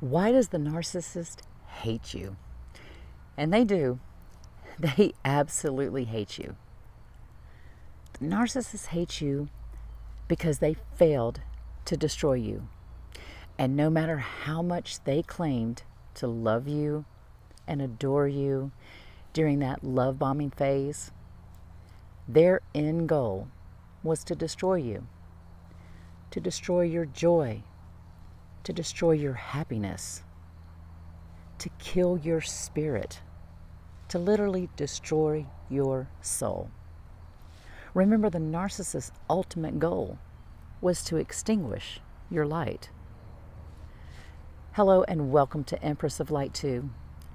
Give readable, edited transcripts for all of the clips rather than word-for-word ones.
Why does the narcissist hate you? And they do. They absolutely hate you. The narcissist hates you because they failed to destroy you. And no matter how much they claimed to love you and adore you during that love bombing phase, their end goal was to destroy you, to destroy your joy, to destroy your happiness, to kill your spirit, to literally destroy your soul. Remember, the narcissist's ultimate goal was to extinguish your light. Hello and welcome to Empress of Light 2.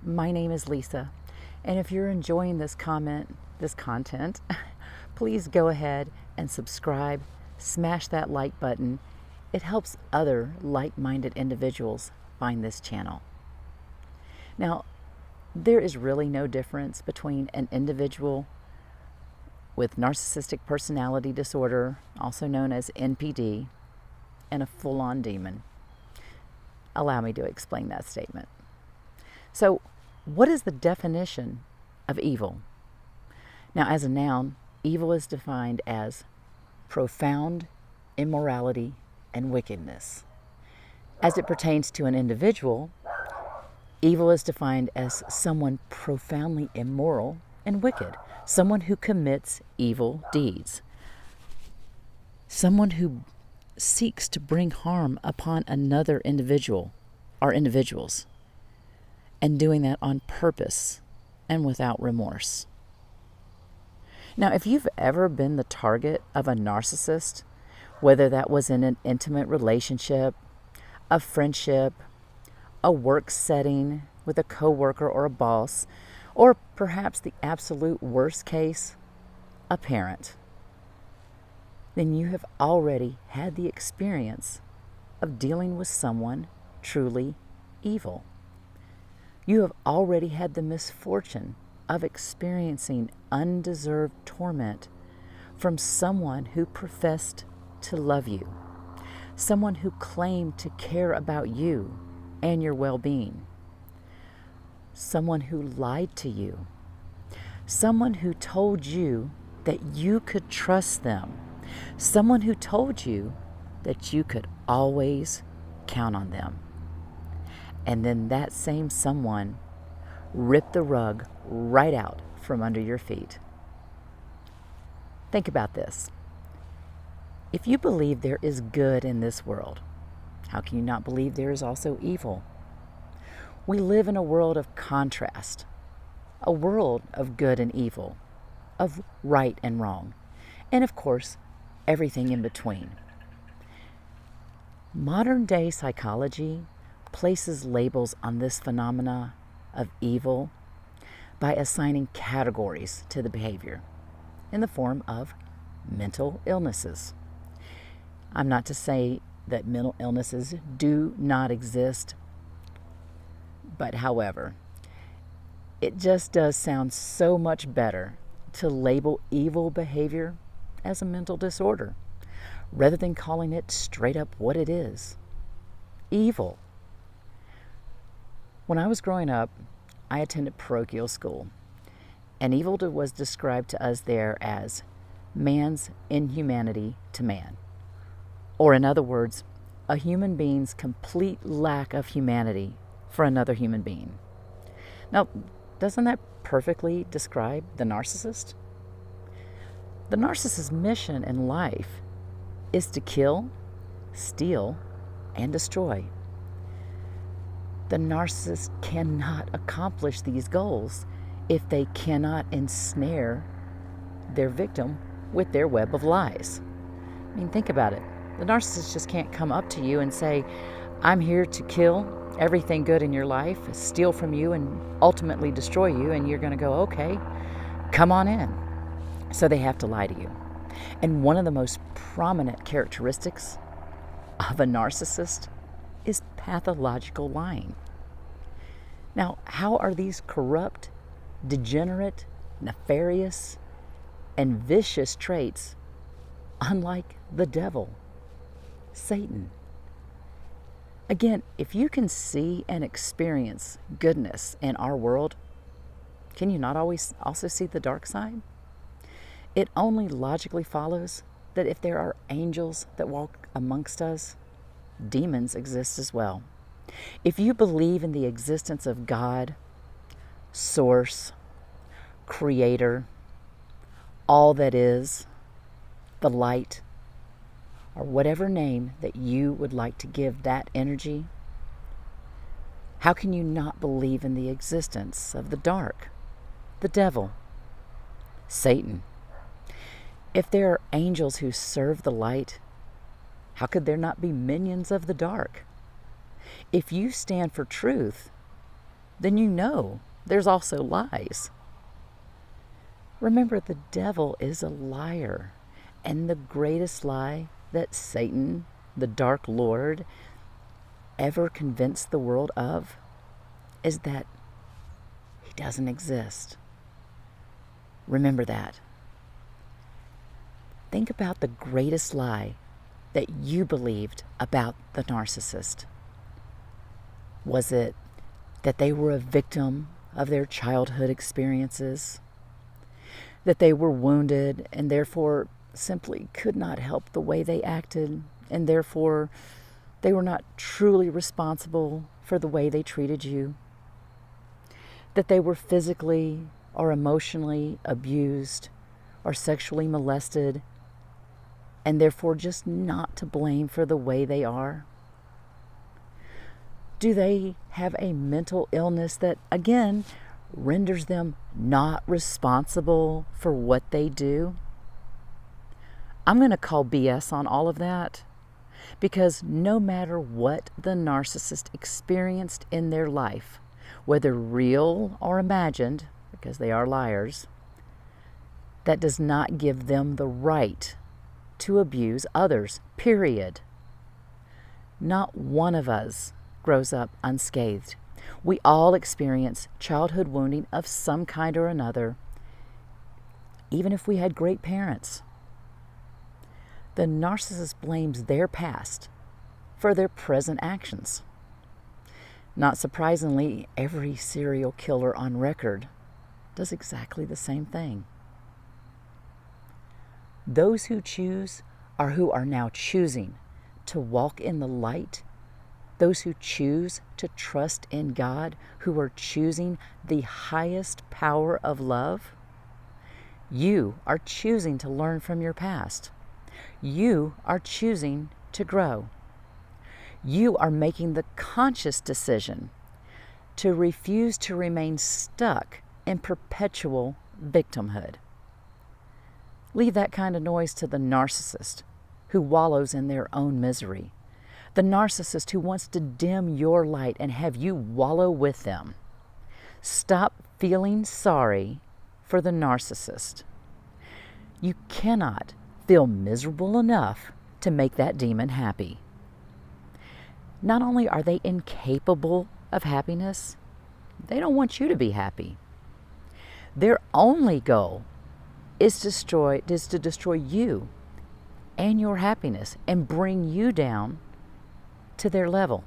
My name is Lisa, and if you're enjoying this content, please go ahead and subscribe, smash that like button. It helps other like-minded individuals find this channel. Now, there is really no difference between an individual with narcissistic personality disorder, also known as NPD, and a full-on demon. Allow me to explain that statement. So, what is the definition of evil? Now, as a noun, evil is defined as profound immorality and wickedness. As it pertains to an individual, evil is defined as someone profoundly immoral and wicked, someone who commits evil deeds, someone who seeks to bring harm upon another individual or individuals, and doing that on purpose and without remorse. Now, if you've ever been the target of a narcissist, whether that was in an intimate relationship, a friendship, a work setting with a coworker or a boss, or perhaps the absolute worst case, a parent, then you have already had the experience of dealing with someone truly evil. You have already had the misfortune of experiencing undeserved torment from someone who professed to love you, someone who claimed to care about you and your well-being, someone who lied to you, someone who told you that you could trust them, someone who told you that you could always count on them. And then that same someone ripped the rug right out from under your feet. Think about this. If you believe there is good in this world, how can you not believe there is also evil? We live in a world of contrast, a world of good and evil, of right and wrong, and of course, everything in between. Modern day psychology places labels on this phenomena of evil by assigning categories to the behavior in the form of mental illnesses. I'm not to say that mental illnesses do not exist, but however, it just does sound so much better to label evil behavior as a mental disorder rather than calling it straight up what it is: evil. When I was growing up, I attended parochial school, and evil was described to us there as man's inhumanity to man. Or in other words, a human being's complete lack of humanity for another human being. Now, doesn't that perfectly describe the narcissist? The narcissist's mission in life is to kill, steal, and destroy. The narcissist cannot accomplish these goals if they cannot ensnare their victim with their web of lies. I mean, think about it. The narcissist just can't come up to you and say, I'm here to kill everything good in your life, steal from you, and ultimately destroy you, and you're going to go, okay, come on in. So they have to lie to you. And one of the most prominent characteristics of a narcissist is pathological lying. Now, how are these corrupt, degenerate, nefarious, and vicious traits unlike the devil, Satan? Again, if you can see and experience goodness in our world, can you not always also see the dark side? It only logically follows that if there are angels that walk amongst us, demons exist as well. If you believe in the existence of God, Source, Creator, all that is, the light, or whatever name that you would like to give that energy, how can you not believe in the existence of the dark, the devil, Satan? If there are angels who serve the light, how could there not be minions of the dark? If you stand for truth, then you know there's also lies. Remember, the devil is a liar, and the greatest lie that Satan, the Dark Lord, ever convinced the world of is that he doesn't exist. Remember that. Think about the greatest lie that you believed about the narcissist. Was it that they were a victim of their childhood experiences? That they were wounded and therefore simply could not help the way they acted, and therefore they were not truly responsible for the way they treated you? That they were physically or emotionally abused or sexually molested, and therefore just not to blame for the way they are? Do they have a mental illness that, again, renders them not responsible for what they do? I'm going to call BS on all of that, because no matter what the narcissist experienced in their life, whether real or imagined, because they are liars, that does not give them the right to abuse others, period. Not one of us grows up unscathed. We all experience childhood wounding of some kind or another, even if we had great parents. The narcissist blames their past for their present actions. Not surprisingly, every serial killer on record does exactly the same thing. Those who choose are who are now choosing to walk in the light. Those who choose to trust in God, who are choosing the highest power of love. You are choosing to learn from your past. You are choosing to grow. You are making the conscious decision to refuse to remain stuck in perpetual victimhood. Leave that kind of noise to the narcissist who wallows in their own misery. The narcissist who wants to dim your light and have you wallow with them. Stop feeling sorry for the narcissist. You cannot feel miserable enough to make that demon happy. Not only are they incapable of happiness, they don't want you to be happy. Their only goal is to destroy you and your happiness and bring you down to their level.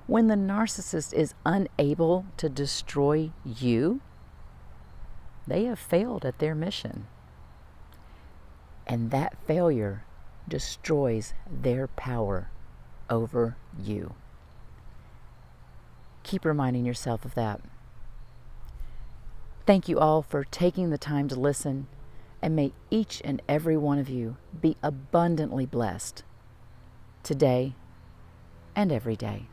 When the narcissist is unable to destroy you, they have failed at their mission. And that failure destroys their power over you. Keep reminding yourself of that. Thank you all for taking the time to listen, and may each and every one of you be abundantly blessed today and every day.